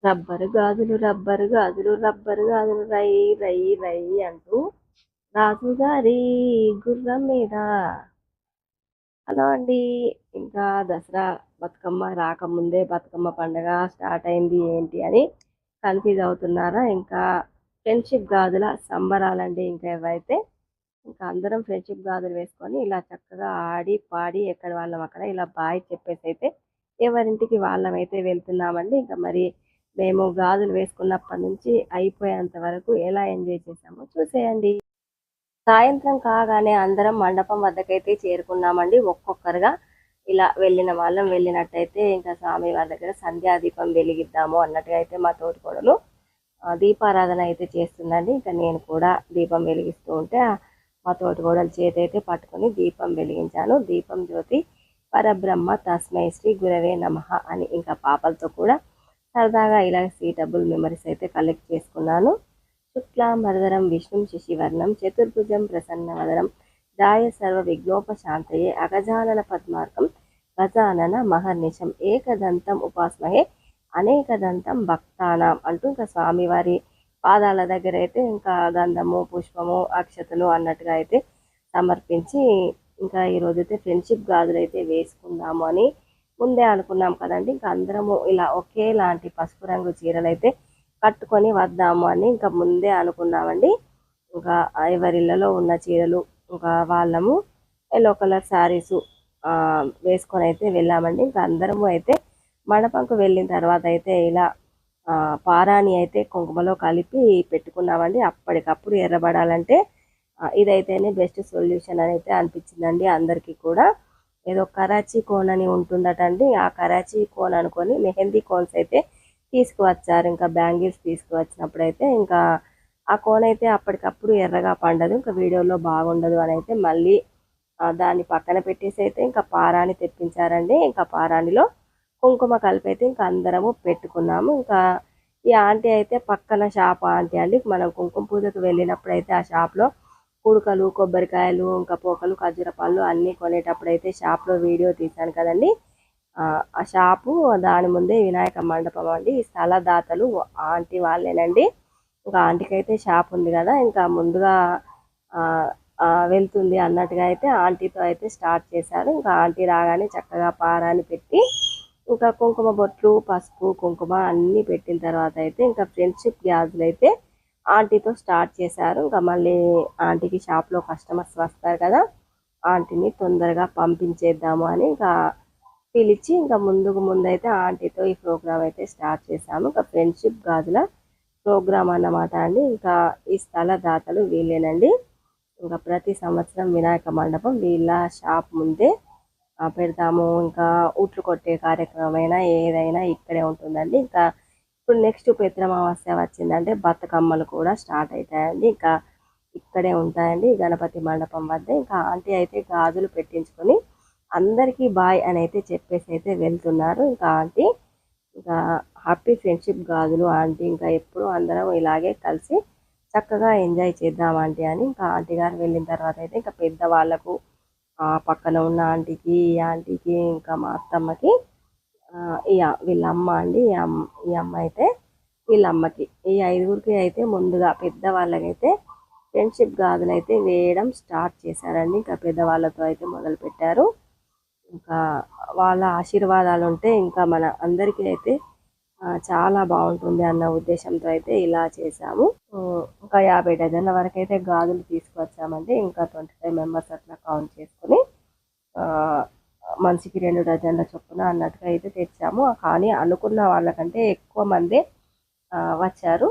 Rubber గాజులు rubber గాజులు rubber గాజులు రై రై రై అంటూ రాజుగారి గుర్రం మీద. హలో అండి. ఇంకా దసరా బతుకమ్మ రాకముందే బతుకమ్మ పండుగ స్టార్ట్ అయింది ఏంటి అని కన్ఫ్యూజ్ అవుతున్నారా? ఇంకా ఫ్రెండ్షిప్ గాజుల సంబరాలండి. ఇంకా ఎవరైతే ఇంకా అందరం ఫ్రెండ్షిప్ గాజులు వేసుకొని ఇలా చక్కగా ఆడి పాడి ఎక్కడ వాళ్ళం అక్కడ ఇలా బాయ్ చెప్పేసి అయితే ఎవరింటికి వాళ్ళమైతే వెళ్తున్నామండి. ఇంకా మరి మేము గాజులు వేసుకున్నప్పటి నుంచి అయిపోయేంత వరకు ఎలా ఎంజాయ్ చేసామో చూసేయండి. సాయంత్రం కాగానే అందరం మండపం వద్దకైతే చేరుకున్నామండి. ఒక్కొక్కరుగా ఇలా వెళ్ళిన వాళ్ళం వెళ్ళినట్టయితే ఇంకా స్వామి వారి దగ్గర సంధ్యాదీపం వెలిగిద్దాము అన్నట్టుగా అయితే మా తోటికోడలు దీపారాధన అయితే చేస్తుందండి. ఇంకా నేను కూడా దీపం వెలిగిస్తూ ఉంటే మా తోటికోడలు చేతి అయితే పట్టుకొని దీపం వెలిగించాను. దీపం జ్యోతి పరబ్రహ్మ తస్మై శ్రీ గురవే నమః అని ఇంకా పాపలతో కూడా సరదాగా ఇలా సీటబుల్ మెమరీస్ అయితే కలెక్ట్ చేసుకున్నాను. శుక్లాంబరధరం విష్ణుం శశివర్ణం చతుర్భుజం ప్రసన్నవదనం ధ్యాయ సర్వ విఘ్నోపశాంతయే అగజానన పద్మార్కం గజానన మహర్నిశం ఏకదంతం ఉపాస్మహే అనేకదంతం భక్తానాం అంటూ ఇంకా స్వామివారి పాదాల దగ్గర అయితే ఇంకా గంధము పుష్పము అక్షతలు అన్నట్టుగా అయితే సమర్పించి ఇంకా ఈరోజు అయితే ఫ్రెండ్షిప్ గాజులు అయితే వేసుకుందాము అని ముందే అనుకున్నాం కదండి. ఇంకా అందరము ఇలా ఒకేలాంటి పసుపు రంగు చీరలు అయితే కట్టుకొని వద్దాము అని ఇంకా ముందే అనుకున్నామండి. ఇంకా ఎవరిళ్ళలో ఉన్న చీరలు ఇంకా వాళ్ళము ఎల్లో కలర్ శారీసు వేసుకొని అయితే వెళ్ళామండి. ఇంకా అందరము అయితే మండపంకు వెళ్ళిన తర్వాత అయితే ఇలా పారాని అయితే కుంకుమలో కలిపి పెట్టుకున్నామండి. అప్పటికప్పుడు ఎర్రబడాలంటే ఇదైతేనే బెస్ట్ సొల్యూషన్ అని అయితే అనిపించిందండి అందరికీ కూడా. ఏదో కరాచీ కోన్ అని ఉంటుందటండి. ఆ కరాచీ కోన్ అనుకొని మెహందీ కోన్స్ అయితే తీసుకువచ్చారు. ఇంకా బ్యాంగిల్స్ తీసుకువచ్చినప్పుడు అయితే ఇంకా ఆ కోన్ అయితే అప్పటికప్పుడు ఎర్రగా పండదు, ఇంకా వీడియోలో బాగుండదు అని అయితే మళ్ళీ దాన్ని పక్కన పెట్టేసి అయితే ఇంకా పారాని తెప్పించారండి. ఇంకా పారానిలో కుంకుమ కలిపి అయితే ఇంకా అందరము పెట్టుకున్నాము. ఇంకా ఈ ఆంటీ అయితే పక్కన షాప్ ఆంటీ అండి. మనం కుంకుమ పూజకు వెళ్ళినప్పుడు అయితే ఆ షాప్లో కుడుకలు కొబ్బరికాయలు ఇంకా పోకలు ఖర్జూర పళ్ళు అన్నీ కొనేటప్పుడు అయితే షాప్లో వీడియో తీశాను కదండి. ఆ షాపు దాని ముందే వినాయక మండపం అండి. ఈ స్థలదాతలు ఆంటీ వాళ్ళేనండి. ఇంకా ఆంటీకి అయితే షాప్ ఉంది కదా, ఇంకా ముందుగా వెళ్తుంది అన్నట్టుగా అయితే ఆంటీతో అయితే స్టార్ట్ చేశారు. ఇంకా ఆంటీ రాగానే చక్కగా పారాని పెట్టి ఇంకా కుంకుమ బొట్లు పసుపు కుంకుమ అన్నీ పెట్టిన తర్వాత అయితే ఇంకా ఫ్రెండ్షిప్ గాజులు అయితే ఆంటీతో స్టార్ట్ చేశారు. ఇంకా మళ్ళీ ఆంటీకి షాప్లో కస్టమర్స్ వస్తారు కదా, ఆంటీని తొందరగా పంపించేద్దాము అని ఇంకా పిలిచి ఇంకా ముందైతే ఆంటీతో ఈ ప్రోగ్రామ్ అయితే స్టార్ట్ చేశాము. ఇంకా ఫ్రెండ్షిప్ గాజుల ప్రోగ్రామ్ అన్నమాట అండి. ఇంకా ఈ స్థల దాతలు వీళ్ళేనండి. ఇంకా ప్రతి సంవత్సరం వినాయక మండపం వీళ్ళ షాప్ ముందే పెడతాము. ఇంకా ఉట్లు కొట్టే కార్యక్రమం అయినా ఏదైనా ఇక్కడే ఉంటుందండి. ఇంకా ఇప్పుడు నెక్స్ట్ పితృఅమావాస్య వచ్చిందంటే బతుకమ్మలు కూడా స్టార్ట్ అవుతాయండి. ఇంకా ఇక్కడే ఉంటాయండి గణపతి మండపం వద్ద. ఇంకా ఆంటీ అయితే గాజులు పెట్టించుకొని అందరికీ బాయ్ అని అయితే చెప్పేసి అయితే వెళ్తున్నారు. ఇంకా ఆంటీ ఇంకా హ్యాపీ ఫ్రెండ్షిప్ గాజులు ఆంటీ. ఇంకా ఎప్పుడు అందరం ఇలాగే కలిసి చక్కగా ఎంజాయ్ చేద్దాం ఆంటీ అని ఇంకా ఆంటీ గారు వెళ్ళిన తర్వాత అయితే ఇంకా పెద్దవాళ్ళకు పక్కన ఉన్న ఆంటీకి ఈ ఆంటీకి ఇంకా మా అత్తమ్మకి వీళ్ళ అమ్మ అండి. ఈ అమ్మ అయితే వీళ్ళ అమ్మకి ఈ ఐదుగురికి అయితే ముందుగా పెద్దవాళ్ళకైతే ఫ్రెండ్షిప్ గాజులు అయితే వేయడం స్టార్ట్ చేశారండి. ఇంకా పెద్దవాళ్ళతో అయితే మొదలు పెట్టారు. ఇంకా వాళ్ళ ఆశీర్వాదాలు ఉంటే ఇంకా మన అందరికీ అయితే చాలా బాగుంటుంది అన్న ఉద్దేశంతో అయితే ఇలా చేశాము. ఇంకా 50 డజన్ల వరకు అయితే గాజులు తీసుకువచ్చామండి. ఇంకా 25 మెంబర్స్ అట్లా కౌంట్ చేసుకుని మనిషికి 2 డజన్ల చొప్పున అన్నట్టుగా అయితే తెచ్చాము. కానీ అనుకున్న వాళ్ళకంటే ఎక్కువ మంది వచ్చారు.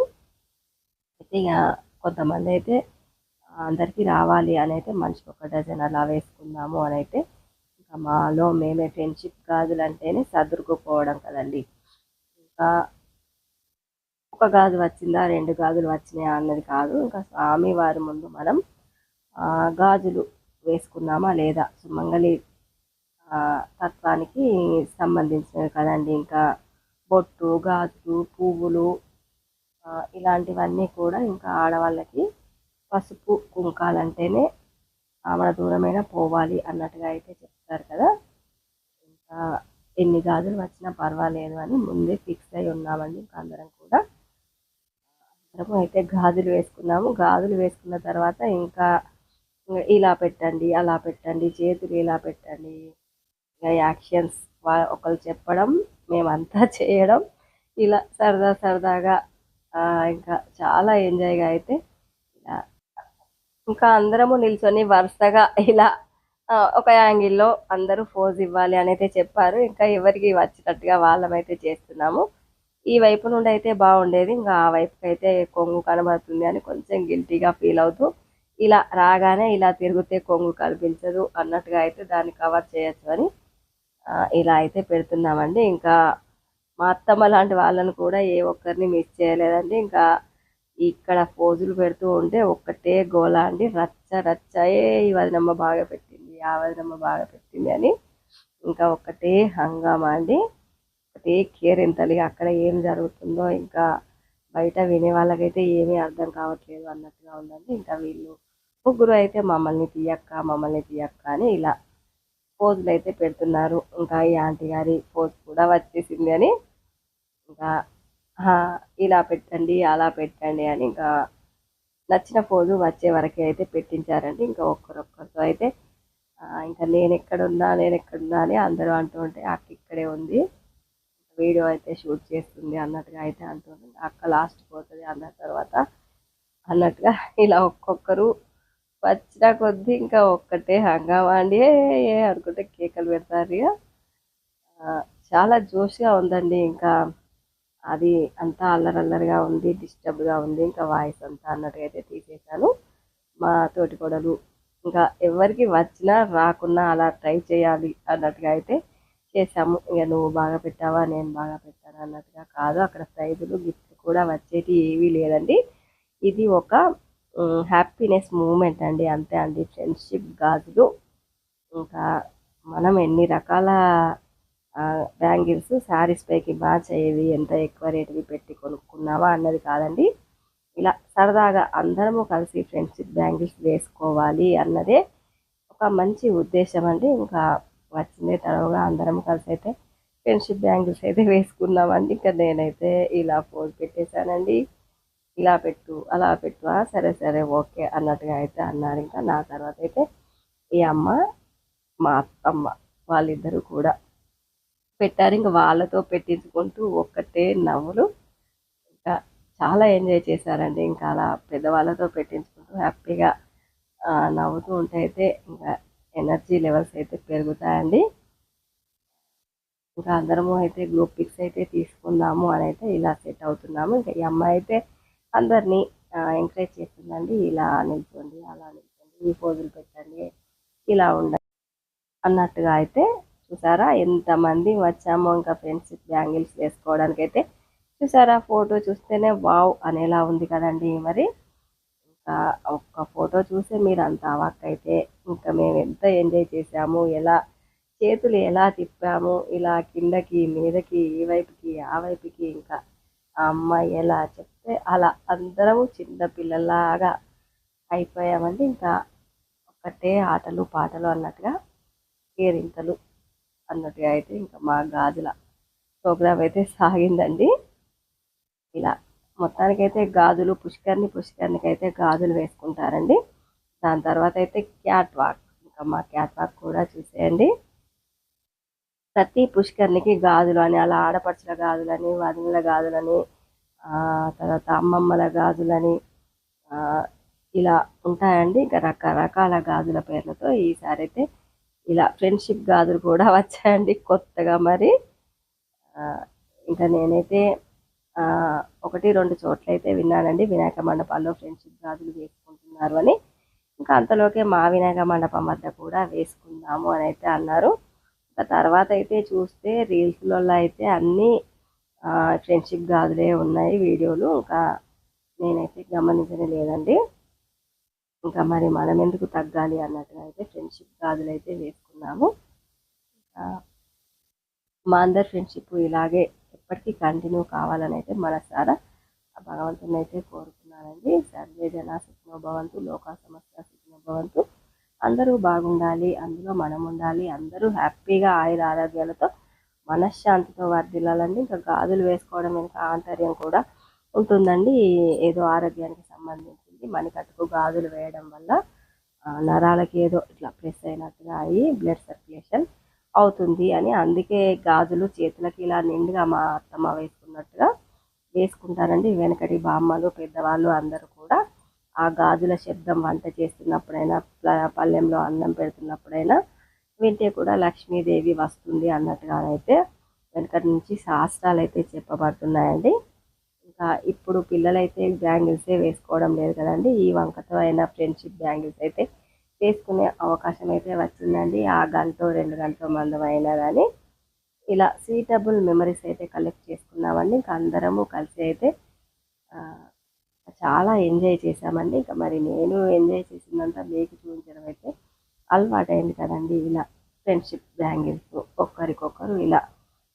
అయితే ఇక కొంతమంది అయితే అందరికీ రావాలి అని అయితే మనిషికి 1 డజన్ అలా వేసుకుందాము అని అయితే ఇంకా మాలో మేమే ఫ్రెండ్షిప్ గాజులు అంటేనే సదురుకుపోవడం కదండి. ఇంకా ఒక గాజు వచ్చిందా 2 గాజులు వచ్చినాయా అన్నది కాదు. ఇంకా స్వామి వారి ముందు మనం గాజులు వేసుకున్నామా లేదా సుమంగళి తత్వానికి సంబంధించినవి కదండి. ఇంకా బొట్టు గాజులు పువ్వులు ఇలాంటివన్నీ కూడా ఇంకా ఆడవాళ్ళకి పసుపు కుంకాలంటేనే ఆమె దూరమైనా పోవాలి అన్నట్టుగా అయితే చెప్తారు కదా. ఇంకా ఎన్ని గాజులు వచ్చినా పర్వాలేదు అని ముందే ఫిక్స్ అయి ఉన్నామండి. ఇంకా అందరం కూడా అందరం అయితే గాజులు వేసుకున్నాము. గాజులు వేసుకున్న తర్వాత ఇంకా ఇలా పెట్టండి, అలా పెట్టండి, చేతులు ఇలా పెట్టండి, ఇంకా యాక్షన్స్ ఒకరు చెప్పడం, మేమంతా చేయడం, ఇలా సరదా సరదాగా ఇంకా చాలా ఎంజాయ్గా అయితే ఇలా ఇంకా అందరము నిల్చొని వరుసగా ఇలా ఒక యాంగిల్లో అందరూ పోజ్ ఇవ్వాలి అని అయితే చెప్పారు. ఇంకా ఎవరికి వచ్చినట్టుగా వాళ్ళమైతే చేస్తున్నాము. ఈ వైపు నుండి అయితే బాగుండేది, ఇంకా ఆ వైపుకి అయితే కొంగు కనబడుతుంది అని కొంచెం గిల్టీగా ఫీల్ అవుతూ ఇలా రాగానే ఇలా తిరిగితే కొంగు కనిపించదు అన్నట్టుగా అయితే దాన్ని కవర్ చేయొచ్చు అని ఇలా అయితే పెడుతున్నామండి. ఇంకా మా అత్తమ్మ లాంటి వాళ్ళని కూడా ఏ ఒక్కరిని మిస్ చేయలేదండి. ఇంకా ఇక్కడ పోజులు పెడుతూ ఉంటే ఒక్కటే గోల అండి, రచ్చ రచ్చ, ఈ వదినమ్మ బాగా పెట్టింది, ఆ వదినమ్మ బాగా పెట్టింది అని ఇంకా ఒక్కటే హంగామా అండి. ఒకటే కేరింతలు. అక్కడ ఏం జరుగుతుందో ఇంకా బయట వినే వాళ్ళకైతే ఏమీ అర్థం కావట్లేదు అన్నట్టుగా ఉందండి. ఇంకా వీళ్ళు ముగ్గురు అయితే మమ్మల్ని తీయక్క అని ఇలా పోజులు అయితే పెడుతున్నారు. ఇంకా ఈ ఆంటీ గారి పోజ్ కూడా వచ్చేసింది అని ఇంకా ఇలా పెట్టండి, అలా పెట్టండి అని ఇంకా నచ్చిన పోజు వచ్చే వరకే అయితే పెట్టించారండి. ఇంకా ఒక్కరొక్కరితో అయితే ఇంకా నేనెక్కడున్నా అని అందరూ అంటూ ఉంటే అక్క ఇక్కడే ఉంది, వీడియో అయితే షూట్ చేస్తుంది అన్నట్టుగా అయితే అంటుంది. అక్క లాస్ట్ పోతుంది అన్న తర్వాత అన్నట్టుగా ఇలా ఒక్కొక్కరు వచ్చిన కొద్దీ ఇంకా ఒక్కటే హంగామా అండి, ఏ అనుకుంటే కేకలు పెడతారు. ఇక చాలా జోష్గా ఉందండి. ఇంకా అది అంతా అల్లరల్లరిగా ఉంది, డిస్టర్బ్గా ఉంది. ఇంకా వాయిస్ అంతా అన్నట్టుగా అయితే తీసేశాను. మా తోటి కోడలు ఇంకా ఎవరికి వచ్చినా రాకున్నా అలా ట్రై చేయాలి అన్నట్టుగా అయితే చేసాము. ఇక నువ్వు బాగా పెట్టావా, నేను బాగా పెట్టాను అన్నట్టుగా కాదు. అక్కడ ప్రైజులు గిఫ్ట్లు కూడా వచ్చేటి ఏవీ లేదండి. ఇది ఒక హ్యాపీనెస్ మూమెంట్ అండి, అంతే అండి. ఫ్రెండ్షిప్ గాజులు ఇంకా మనం ఎన్ని రకాల బ్యాంగిల్స్ శారీస్ పైకి మ్యాచ్ అయ్యేవి, ఎంత ఎక్కువ రేటువి పెట్టి కొనుక్కున్నావా అన్నది కాదండి. ఇలా సరదాగా అందరము కలిసి ఫ్రెండ్షిప్ బ్యాంగిల్స్ వేసుకోవాలి అన్నదే ఒక మంచి ఉద్దేశం అండి. ఇంకా వచ్చిందే తడవుగా అందరం కలిసి అయితే ఫ్రెండ్షిప్ బ్యాంగిల్స్ అయితే వేసుకున్నామండి. ఇంకా నేనైతే ఇలా పోజ్ పెట్టేశానండి. ఇలా పెట్టు, అలా పెట్టు, సరే సరే ఓకే అన్నట్టుగా అయితే అన్నారు. ఇంకా నా తర్వాత అయితే ఈ అమ్మ, మా అత్తమ్మ వాళ్ళిద్దరూ కూడా పెట్టారు. ఇంకా వాళ్ళతో పెట్టించుకుంటూ ఒక్కటే నవ్వులు. ఇంకా చాలా ఎంజాయ్ చేశారండి. ఇంకా అలా పెద్దవాళ్ళతో పెట్టించుకుంటూ హ్యాపీగా నవ్వుతూ ఉంటే అయితే ఇంకా ఎనర్జీ లెవెల్స్ అయితే పెరుగుతాయండి. ఇంకా అందరము అయితే గ్రూప్ పిక్స్ అయితే తీసుకుందాము అని అయితే ఇలా సెట్ అవుతున్నాము. ఇంకా ఈ అమ్మాయి అయితే అందరినీ ఎంకరేజ్ చేస్తుందండి. ఇలా నిల్చోండి, అలా నిల్చోండి, ఈ పోజులు పెట్టండి, ఇలా ఉండండి అన్నట్టుగా అయితే చూసారా ఎంతమంది వచ్చామో ఇంకా ఫ్రెండ్షిప్ బ్యాంగిల్స్ వేసుకోవడానికి అయితే. చూసారా ఫోటో చూస్తేనే వావ్ అనేలా ఉంది కదండి. మరి ఇంకా ఒక్క ఫోటో చూసే మీరు అంత అవాక్కైతే ఇంకా మేము ఎంత ఎంజాయ్ చేసాము, ఎలా చేతులు ఎలా తిప్పాము, ఇలా కిందకి మీదకి ఈ వైపుకి ఆ వైపుకి, ఇంకా ఆ అమ్మాయి ఎలా చెప్తే అలా అందరము చిన్న పిల్లల్లాగా అయిపోయామండి. ఇంకా ఒక్కటే ఆటలు పాటలు అన్నట్టుగా కేరింతలు అన్నట్టుగా అయితే ఇంకా మా గాజుల ప్రోగ్రామ్ అయితే సాగిందండి. ఇలా మొత్తానికైతే గాజులు పుష్కర్నికి అయితే గాజులు వేసుకుంటారండి. దాని తర్వాత అయితే క్యాట్ వాక్, ఇంకా మా క్యాట్ వాక్ కూడా చూసేయండి. ప్రతి పుష్కర్నికి గాజులు అని, అలా ఆడపడుచుల గాజులని, వదినల గాజులని, తర్వాత అమ్మమ్మల గాజులని ఇలా ఉంటాయండి. ఇంకా రకరకాల గాజుల పేర్లతో ఈసారి అయితే ఇలా ఫ్రెండ్షిప్ గాజులు కూడా వచ్చాయండి కొత్తగా. మరి ఇంకా నేనైతే 1-2 చోట్ల అయితే విన్నానండి వినాయక మండపాల్లో ఫ్రెండ్షిప్ గాజులు వేసుకుంటున్నారు అని. ఇంకా అంతలోకే మా వినాయక మండపం వద్ద కూడా వేసుకుందాము అని అయితే అన్నారు. ఇంకా తర్వాత అయితే చూస్తే రీల్స్లలో అయితే అన్నీ ఫ్రెండ్షిప్ గాజులే ఉన్నాయి వీడియోలు. ఇంకా నేనైతే గమనించనే లేదండి. ఇంకా మరి మనం ఎందుకు తగ్గాలి అన్నట్టుగా అయితే ఫ్రెండ్షిప్ గాజులు అయితే వేసుకున్నాము. మా అందరి ఫ్రెండ్షిప్ ఇలాగే ఎప్పటికీ కంటిన్యూ కావాలని అయితే మనసారా భగవంతుని అయితే కోరుకున్నానండి. సర్వే జన సుఖినో భవంతు, లోకా సమస్త సుఖినో భవంతు. అందరూ బాగుండాలి, అందులో మనం ఉండాలి, అందరూ హ్యాపీగా ఆయుర ఆరోగ్యాలతో మనశ్శాంతితో వర్ధిల్లాలండి. ఇంకా గాజులు వేసుకోవడం వెనుక ఆంతర్యం కూడా ఉంటుందండి. ఏదో ఆరోగ్యానికి సంబంధించింది. మణికట్టుకు గాజులు వేయడం వల్ల నరాలకి ఏదో ఇట్లా ప్రెస్ అయినట్టుగా అయ్యి బ్లడ్ సర్క్యులేషన్ అవుతుంది అని, అందుకే గాజులు చేతులకి ఇలా నిండుగా మా అత్తమ్మ వేసుకున్నట్టుగా వేసుకుంటారండి. వెనకటి బామ్మలు పెద్దవాళ్ళు అందరూ కూడా ఆ గాజుల శబ్దం వంట చేస్తున్నప్పుడైనా పళ్ళెంలో అన్నం పెడుతున్నప్పుడైనా వింటే కూడా లక్ష్మీదేవి వస్తుంది అన్నట్టుగానైతే వెనకటి నుంచి శాస్త్రాలు అయితే చెప్పబడుతున్నాయండి. ఇంకా ఇప్పుడు పిల్లలైతే బ్యాంగిల్సే వేసుకోవడం లేదు కదండి. ఈ వంకతో అయిన ఫ్రెండ్షిప్ బ్యాంగిల్స్ అయితే వేసుకునే అవకాశం అయితే వచ్చిందండి. ఆ గంట 2 గంటల మందం అయినా కానీ ఇలా సీటబుల్ మెమరీస్ అయితే కలెక్ట్ చేసుకున్నామండి. ఇంకా అందరము కలిసి అయితే చాలా ఎంజాయ్ చేశామండి. ఇంకా మరి నేను ఎంజాయ్ చేసిందంతా మీకు చూపించడం అయితే అలవాటైంది కదండి. ఇలా ఫ్రెండ్షిప్ బ్యాంగిల్స్ ఒక్కరికొకరు ఇలా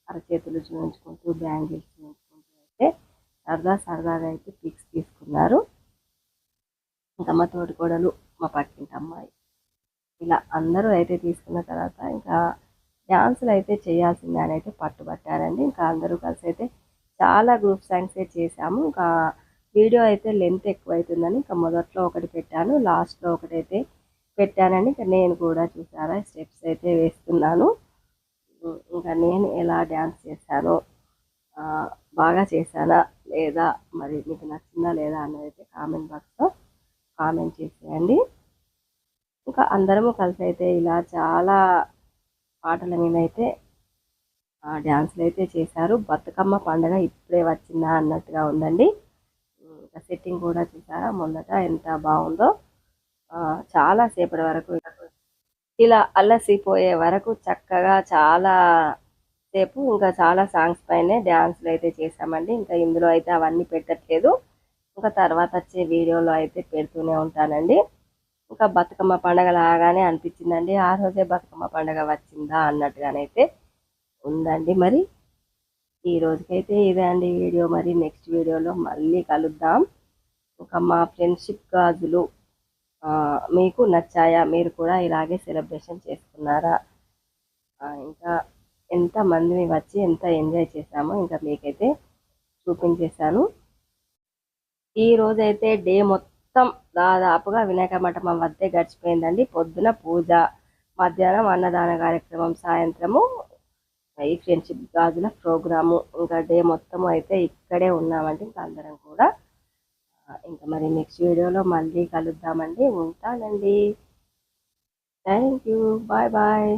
అరచేతులు చూపించుకుంటూ బ్యాంగిల్స్ చూపించుకుంటూ అయితే సరదాగా అయితే పిక్స్ తీసుకున్నారు. ఇంకా మా తోటికోడలు, మా పక్కింటి అమ్మాయి ఇలా అందరూ అయితే తీసుకున్న తర్వాత ఇంకా డ్యాన్సులు అయితే చేయాల్సిందే అని అయితే పట్టుబట్టారండి. ఇంకా అందరూ కలిసి అయితే చాలా గ్రూప్ సాంగ్సే చేశాము. ఇంకా వీడియో అయితే లెంత్ ఎక్కువ అవుతుందని ఇంకా మొదట్లో ఒకటి పెట్టాను, లాస్ట్లో ఒకటైతే పెట్టానండి. ఇంకా నేను కూడా చూసారా స్టెప్స్ అయితే వేస్తున్నాను. ఇంకా నేను ఎలా డ్యాన్స్ చేశానో, బాగా చేశానా లేదా, మరి మీకు నచ్చిందా లేదా అన్నది అయితే కామెంట్ బాక్స్లో కామెంట్ చేసేయండి. ఇంకా అందరము కలిసి అయితే ఇలా చాలా పాటల మీద అయితే డ్యాన్సులు అయితే చేశారు. బతుకమ్మ పండుగ ఇప్పుడే వచ్చిందా అన్నట్టుగా ఉందండి. ఇంకా సెట్టింగ్ కూడా చూసారా మొదట ఎంత బాగుందో. చాలా సేపటి వరకు ఇలా అల్లసిపోయే వరకు చక్కగా చాలా సేపు ఇంకా చాలా సాంగ్స్ పైనే డ్యాన్సులు అయితే చేశామండి. ఇంకా ఇందులో అయితే అవన్నీ పెట్టట్లేదు, ఇంకా తర్వాత వచ్చే వీడియోలో అయితే పెడుతూనే ఉంటానండి. ఇంకా బతుకమ్మ పండగ లాగానే అనిపించిందండి. ఆ రోజే బతుకమ్మ పండగ వచ్చిందా అన్నట్టుగానైతే ఉందండి. మరి ఈ రోజుకైతే ఇదే అండి వీడియో. మరి నెక్స్ట్ వీడియోలో మళ్ళీ కలుద్దాం. ఇంకా మా ఫ్రెండ్షిప్ గాజులు మీకు నచ్చాయా? మీరు కూడా ఇలాగే సెలబ్రేషన్ చేసుకున్నారా? ఇంకా ఎంతమందిని వచ్చి ఎంత ఎంజాయ్ చేశామో ఇంకా మీకైతే చూపించేశాను. ఈ రోజైతే డే మొత్తం దాదాపుగా వినాయక మంటపం వద్దే గడిచిపోయిందండి. పొద్దున పూజ, మధ్యాహ్నం అన్నదాన కార్యక్రమం, సాయంత్రము ఈ ఫ్రెండ్షిప్ గాజుల ప్రోగ్రాము. ఇంకా డే మొత్తం అయితే ఇక్కడే ఉన్నామండి ఇంకా అందరం కూడా. ఇంకా మరి నెక్స్ట్ వీడియోలో మళ్ళీ కలుద్దామండి. ఉంటానండి. Thank you. Bye bye.